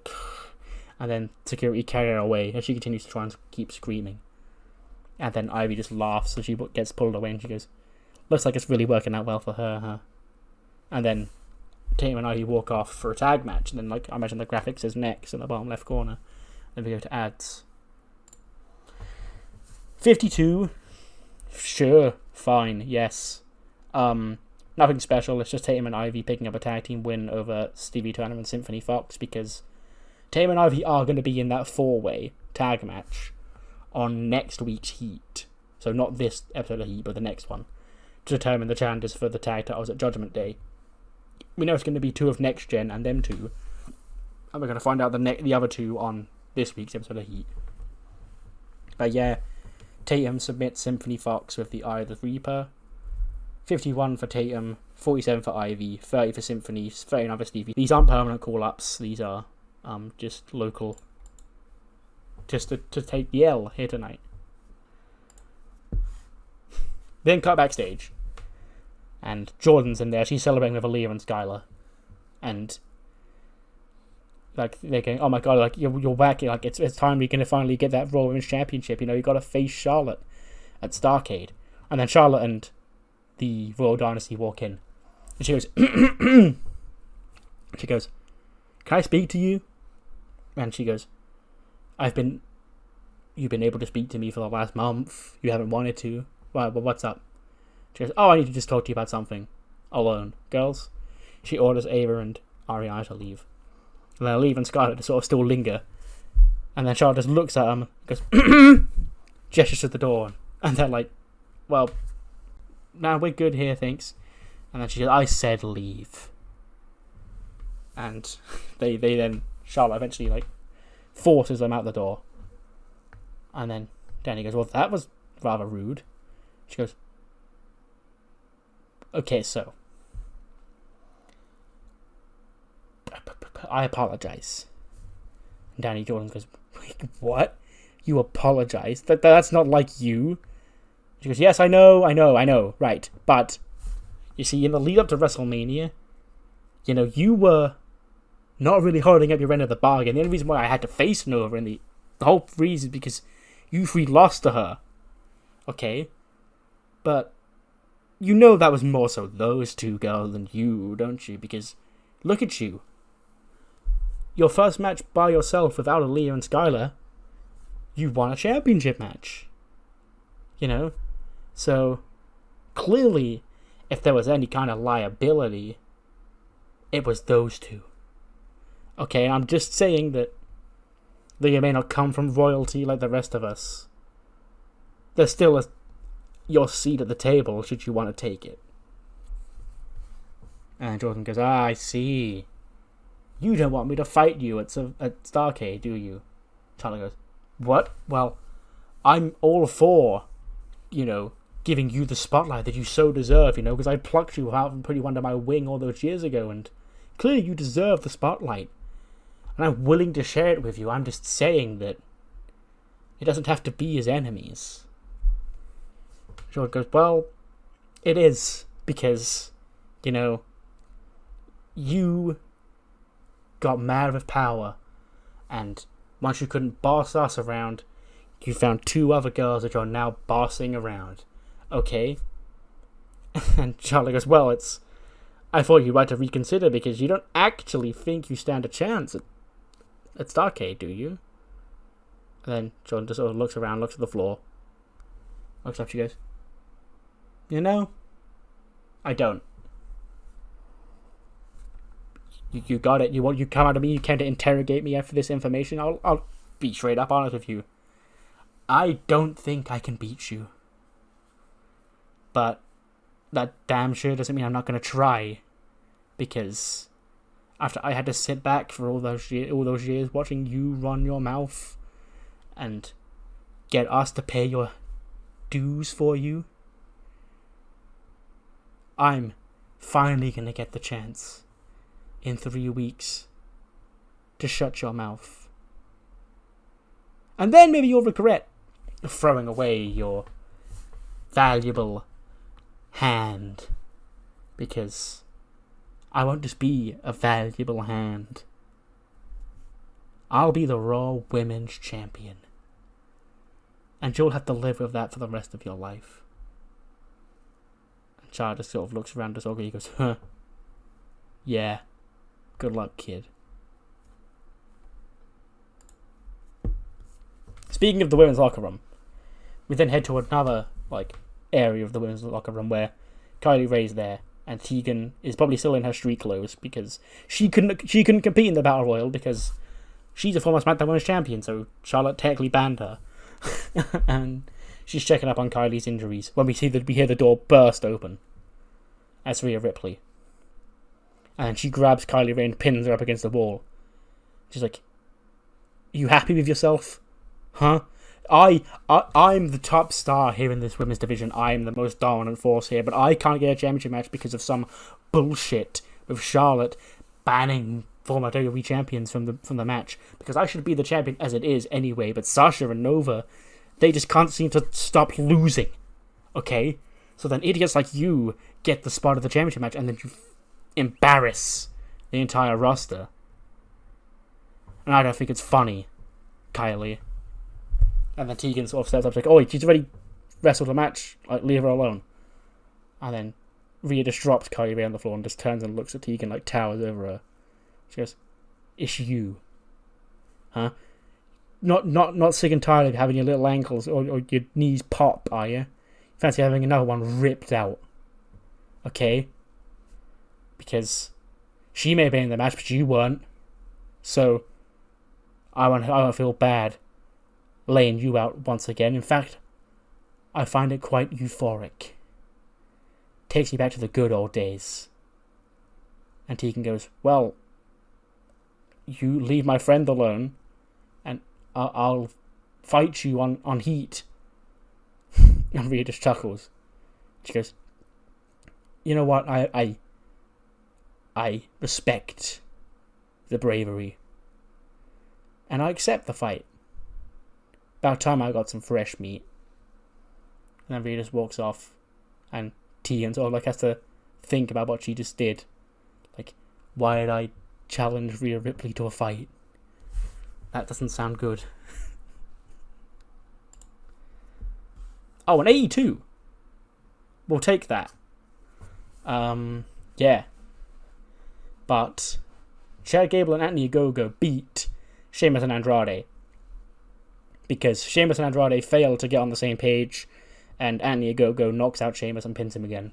And then security carry her away as she continues to try and keep screaming. And then Ivy just laughs as she gets pulled away and she goes, looks like it's really working out well for her, huh? And then Tatum and Ivy walk off for a tag match. And then, like, I imagine the graphic says next in the bottom left corner. Then we go to ads. 52. Sure. Fine. Yes. Nothing special. It's just Tatum and Ivy picking up a tag team win over Stevie Turner and Symphony Fox, because Tatum and Ivy are going to be in that 4-way tag match on next week's Heat. So not this episode of Heat, but the next one, to determine the chances for the tag titles at Judgment Day. We know it's going to be two of Next Gen and them two, and we're going to find out the other two on this week's episode of Heat. But yeah, Tatum submits Symphony Fox with the Eye of the Reaper. 51 for Tatum, 47 for Ivy, 30 for Symphony, 39 for Stevie. These aren't permanent call-ups. These are just local. Just to take the L here tonight. Then cut backstage. And Jordan's in there. She's celebrating with Aaliyah and Skylar. And like they're going, oh my god, like you're back. Like it's time we can finally get that Raw Women's Championship. You know, you got to face Charlotte at Starrcade. And then Charlotte and the Royal Dynasty walk in. And she goes, she goes, can I speak to you? And she goes, you've been able to speak to me for the last month. You haven't wanted to. Well, what's up? She goes, I need to just talk to you about something. Alone. Girls? She orders Ava and Ariana to leave. And then Aaliyah and Scarlett to sort of still linger. And then Charlotte just looks at them, goes, gestures to the door. And they're like, well, no, we're good here, thanks. And then she says, I said leave. And they then, Charlotte eventually, like, forces them out the door. And then Danny goes, well, that was rather rude. She goes, okay, so I apologize. And Danny Jordan goes, wait, what? You apologize? That's not like you. She goes, yes, I know, right. But, you see, in the lead up to WrestleMania, you know, you were not really holding up your end of the bargain. The only reason why I had to face Nova in the whole reason is because you three lost to her. Okay? But, you know that was more so those two girls than you, don't you? Because, look at you. Your first match by yourself without Aaliyah and Skylar, you won a championship match. You know? So, clearly, if there was any kind of liability, it was those two. Okay, I'm just saying that they may not come from royalty like the rest of us. There's still your seat at the table should you want to take it. And Jordan goes, I see. You don't want me to fight you at Starrcade, do you? Charlie goes, what? Well, I'm all for, you know, giving you the spotlight that you so deserve, you know, because I plucked you out and put you under my wing all those years ago, and clearly you deserve the spotlight. And I'm willing to share it with you. I'm just saying that it doesn't have to be as enemies. Jordan goes, well, it is, because, you know, you got mad with power, and once you couldn't boss us around, you found two other girls that you're now bossing around. Okay? And Charlie goes, well, I thought you'd like to reconsider because you don't actually think you stand a chance at Starrcade, do you? And then Jordan just sort of looks around, looks at the floor, looks up, she goes, you know, I don't. You got it. You come out of me. You came to interrogate me after this information. I'll be straight up honest with you. I don't think I can beat you. But that damn sure doesn't mean I'm not going to try. Because after I had to sit back for all those years watching you run your mouth and get us to pay your dues for you, I'm finally going to get the chance in 3 weeks to shut your mouth. And then maybe you'll regret throwing away your valuable hand. Because I won't just be a valuable hand. I'll be the Raw Women's Champion. And you'll have to live with that for the rest of your life. And Chad just sort of looks around us all and he goes, huh. Yeah. Good luck, kid. Speaking of the women's locker room, we then head to another area of the women's locker room where Kylie Rae's there, and Tegan is probably still in her street clothes because she couldn't compete in the Battle Royal because she's a former SmackDown Women's Champion, so Charlotte technically banned her. And she's checking up on Kylie's injuries when we hear the door burst open. That's Rhea Ripley. And she grabs Kylie Rae and pins her up against the wall. She's like, you happy with yourself? Huh? I'm the top star here in this women's division. I am the most dominant force here, but I can't get a championship match because of some bullshit with Charlotte banning former WWE champions from the match, because I should be the champion as it is anyway. But Sasha and Nova, they just can't seem to stop losing. Okay, so then idiots like you get the spot of the championship match, and then you embarrass the entire roster. And I don't think it's funny, Kylie. And then Tegan sort of steps up like, oh, she's already wrestled a match, like, leave her alone. And then Rhea just drops Kylie Ray on the floor and just turns and looks at Tegan, like, towers over her. She goes, it's you. Huh? Not sick and tired of having your little ankles or your knees pop, are you? Fancy having another one ripped out. Okay? Because she may have been in the match, but you weren't. So I won't feel bad laying you out once again. In fact, I find it quite euphoric. Takes me back to the good old days. And Tegan goes, well, you leave my friend alone, and I'll fight you on heat. And Rhea just chuckles. She goes, you know what, I respect the bravery. And I accept the fight. About time I got some fresh meat. And then Rhea just walks off. And Tegan sort of like has to think about what she just did. Like, why did I challenge Rhea Ripley to a fight? That doesn't sound good. Oh, an AE2. We'll take that. Yeah. But Chad Gable and Anthony Ogogo beat Sheamus and Andrade. Because Sheamus and Andrade failed to get on the same page, and Anthony Ogogo knocks out Sheamus and pins him again.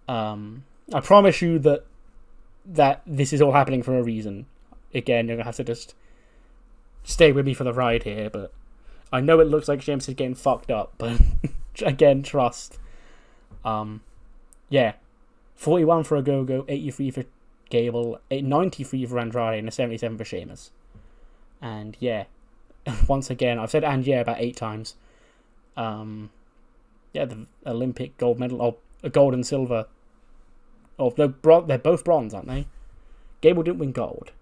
I promise you that this is all happening for a reason. Again, you're going to have to just stay with me for the ride here, but I know it looks like Sheamus is getting fucked up, but again, trust. Yeah. 41 for Ogogo, 83 for Gable, 93 for Andrade, and a 77 for Sheamus. And yeah, once again, I've said and yeah about 8 times. Yeah, the Olympic gold medal, or a gold and silver. Oh, they're both bronze, aren't they? Gable didn't win gold.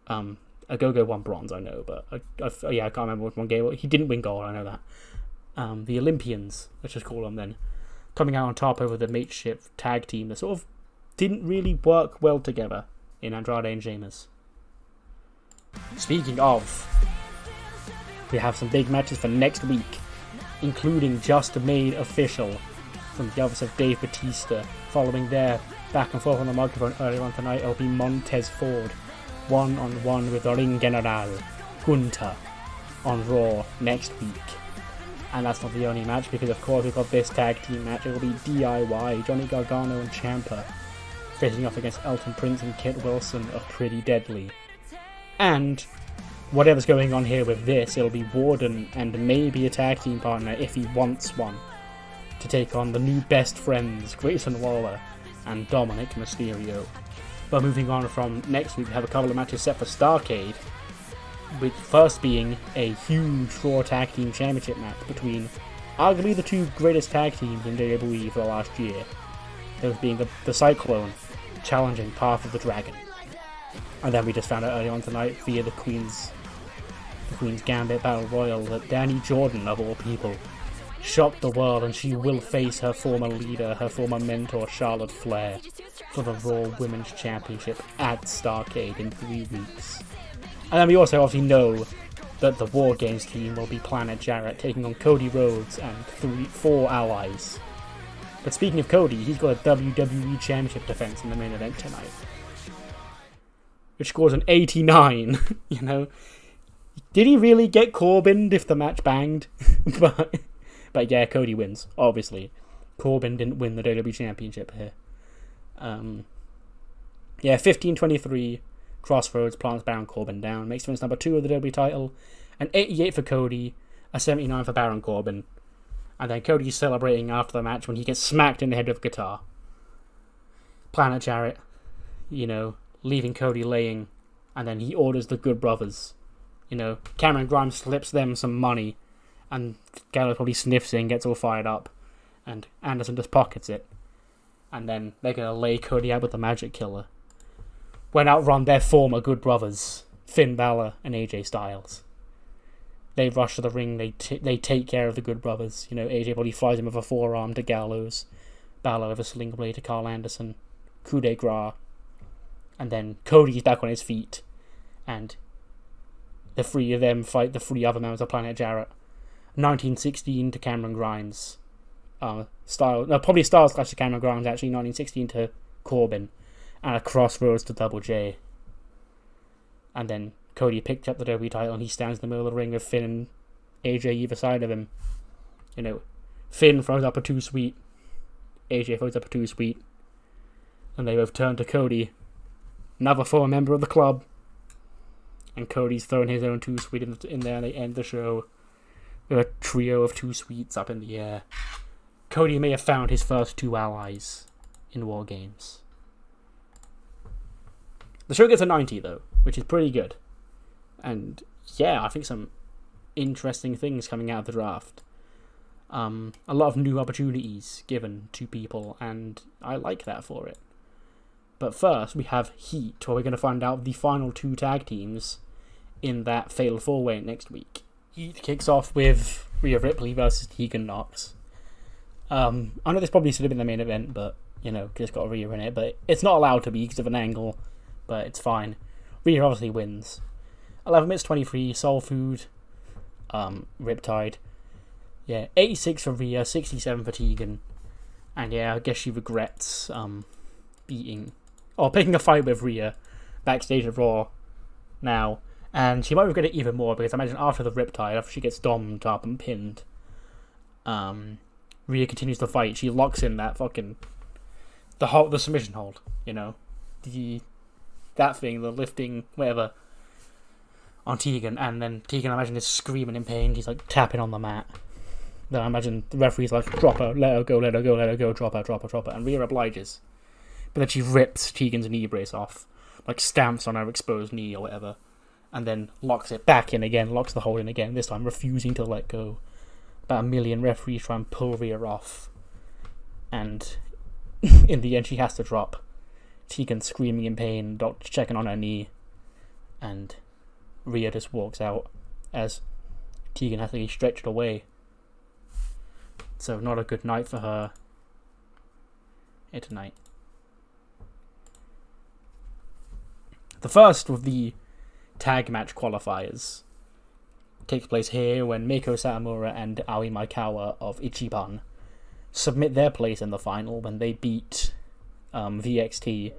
Ogogo won bronze, I know, but I can't remember which one Gable. He didn't win gold, I know that. The Olympians, let's just call them then, coming out on top over the mateship tag team that sort of didn't really work well together in Andrade and Sheamus. Speaking of, we have some big matches for next week, including just made official from the office of Dave Bautista. Following their back and forth on the microphone earlier on tonight, it'll be Montez Ford one-on-one with the Ring General Gunther on Raw next week. And that's not the only match, because of course we've got this tag team match. It will be DIY, Johnny Gargano and Ciampa, facing off against Elton Prince and Kit Wilson of Pretty Deadly. And whatever's going on here with this, it'll be Warden and maybe a tag team partner if he wants one, to take on the new best friends, Grayson Waller and Dominik Mysterio. But moving on from next week, we have a couple of matches set for Starrcade, with first being a huge Raw Tag Team Championship match between arguably the two greatest tag teams in WWE for the last year. Those being the Cyclone challenging Path of the Dragon. And then we just found out earlier on tonight via the Queen's Gambit Battle Royal that Danny Jordan, of all people, shocked the world, and she will face her former leader, her former mentor, Charlotte Flair, for the Raw Women's Championship at Starrcade in 3 weeks. And then we also obviously know that the War Games team will be Planet Jarrett taking on Cody Rhodes and 4 allies. But speaking of Cody, he's got a WWE Championship defense in the main event tonight, which scores an 89, you know. Did he really get Corbin if the match banged? But yeah, Cody wins, obviously. Corbin didn't win the WWE Championship here. Yeah, 15-23, Crossroads plants Baron Corbin down, makes defense number 2 of the WWE title, an 88 for Cody, a 79 for Baron Corbin. And then Cody's celebrating after the match when he gets smacked in the head with a guitar. Planet Jarrett, you know, leaving Cody laying, and then he orders the Good Brothers You know, Cameron Grimes slips them some money, and Gallows probably sniffs it and gets all fired up, and Anderson just pockets it. And then they're going to lay Cody out with the Magic Killer. When outrun their former good brothers, Finn Balor and AJ Styles. They rush to the ring, they take care of the good brothers. You know, AJ probably flies him with a forearm to Gallows, Balor with a sling blade to Carl Anderson, coup de grace. And then Cody's back on his feet, and the three of them fight the three other members of Planet Jarrett. 1916 to Cameron Grimes. Probably Styles clash to Cameron Grimes, actually. 1916 to Corbin. And a Crossroads to Double J. And then Cody picked up the WWE title and he stands in the middle of the ring with Finn and AJ either side of him. You know, Finn throws up a too sweet. AJ throws up a too sweet. And they both turn to Cody, another former member of the club. And Cody's throwing his own too sweet in there, and they end the show with a trio of too sweets up in the air. Cody may have found his first two allies in War Games. The show gets a 90 though, which is pretty good. And yeah, I think some interesting things coming out of the draft. A lot of new opportunities given to people, and I like that for it. But first, we have Heat, where we're going to find out the final two tag teams in that Fatal 4-Way next week. Heat kicks off with Rhea Ripley versus Tegan Nox. I know this probably should have been the main event, but, you know, just got Rhea in it. But it's not allowed to be because of an angle, but it's fine. Rhea obviously wins. 11 minutes 23, Soul Food, Riptide. Yeah, 86 for Rhea, 67 for Tegan. And yeah, I guess she regrets picking a fight with Rhea backstage at Raw now. And she might regret it even more because I imagine after the Riptide, after she gets dommed up and pinned, Rhea continues to fight. She locks in that fucking the submission hold, you know, the lifting, whatever, on Tegan, and then Tegan, I imagine, is screaming in pain. He's like tapping on the mat. Then I imagine the referee's like, drop her, let her go, let her go, let her go, drop her, and Rhea obliges. But then she rips Tegan's knee brace off, like stamps on her exposed knee or whatever, and then locks it back in again, locks the hold in again, this time refusing to let go. About a million referees try and pull Rhea off, and in the end she has to drop. Tegan screaming in pain, doctor checking on her knee, and Rhea just walks out as Tegan has to be stretched away. So not a good night for her here tonight. The first of the tag match qualifiers takes place here when Meiko Satomura and Aoi Maikawa of Ichiban submit their place in the final when they beat VXT.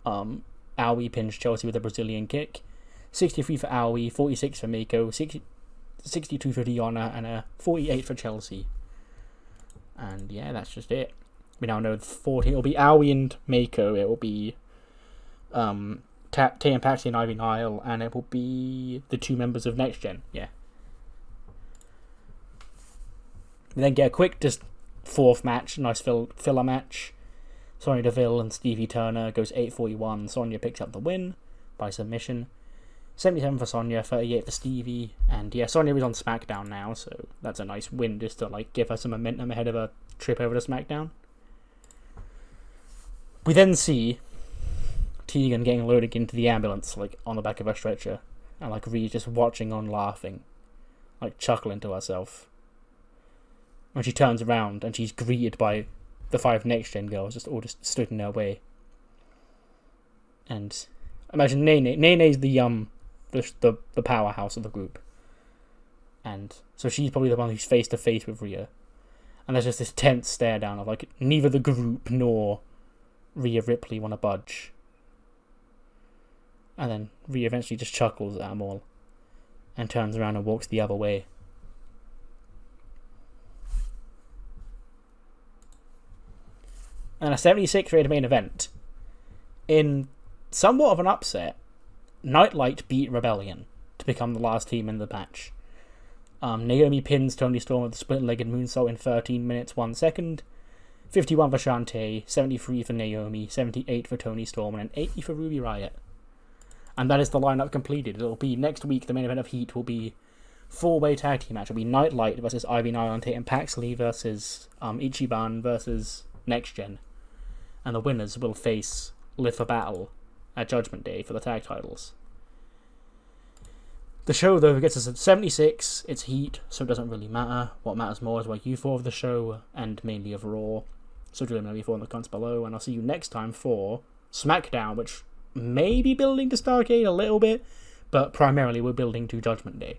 Aoi pins Chelsea with a Brazilian kick. 63 for Aoi, 46 for Meiko, 62 for Diona, and a 48 for Chelsea. And yeah, that's just it. We now know 40. It'll be Aoi and Meiko. It will be Tatum Paxley and Ivy Nile, and it will be the two members of Next Gen. Yeah. We then get a quick, just fourth match, nice filler match. Sonya Deville and Stevie Turner goes 8:41. Sonya picks up the win by submission. 77 for Sonya, 38 for Stevie, and yeah, Sonya is on SmackDown now, so that's a nice win just to like give her some momentum ahead of a trip over to SmackDown. We then see Tegan getting loaded into the ambulance, like on the back of her stretcher, and like Rhea just watching on, laughing, like chuckling to herself. When she turns around and she's greeted by the 5 Next Gen girls, just all just stood in their way. And imagine Nene. Nene's the powerhouse of the group, and so she's probably the one who's face to face with Rhea. And there's just this tense stare down of like neither the group nor Rhea Ripley want to budge. And then Rhea eventually just chuckles at them all and turns around and walks the other way. And a 76 rated main event. In somewhat of an upset, Nightlight beat Rebellion to become the last team in the match. Naomi pins Toni Storm with a split-legged moonsault in 13 minutes 1 second. 51 for Shantae, 73 for Naomi, 78 for Toni Storm, and 80 for Ruby Riott. And that is the lineup completed. It'll be next week, the main event of Heat will be 4-way tag team match. It'll be Nightlight versus Ivy Nile and Tatum Paxley versus Ichiban versus Next Gen. And the winners will face Live for Battle at Judgment Day for the tag titles. The show, though, gets us at 76. It's Heat, so it doesn't really matter. What matters more is what you thought of the show, and mainly of Raw. So do let me know your thoughts in the comments below, and I'll see you next time for SmackDown, which may be building to Starrcade a little bit, but primarily we're building to Judgment Day.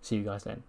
See you guys then.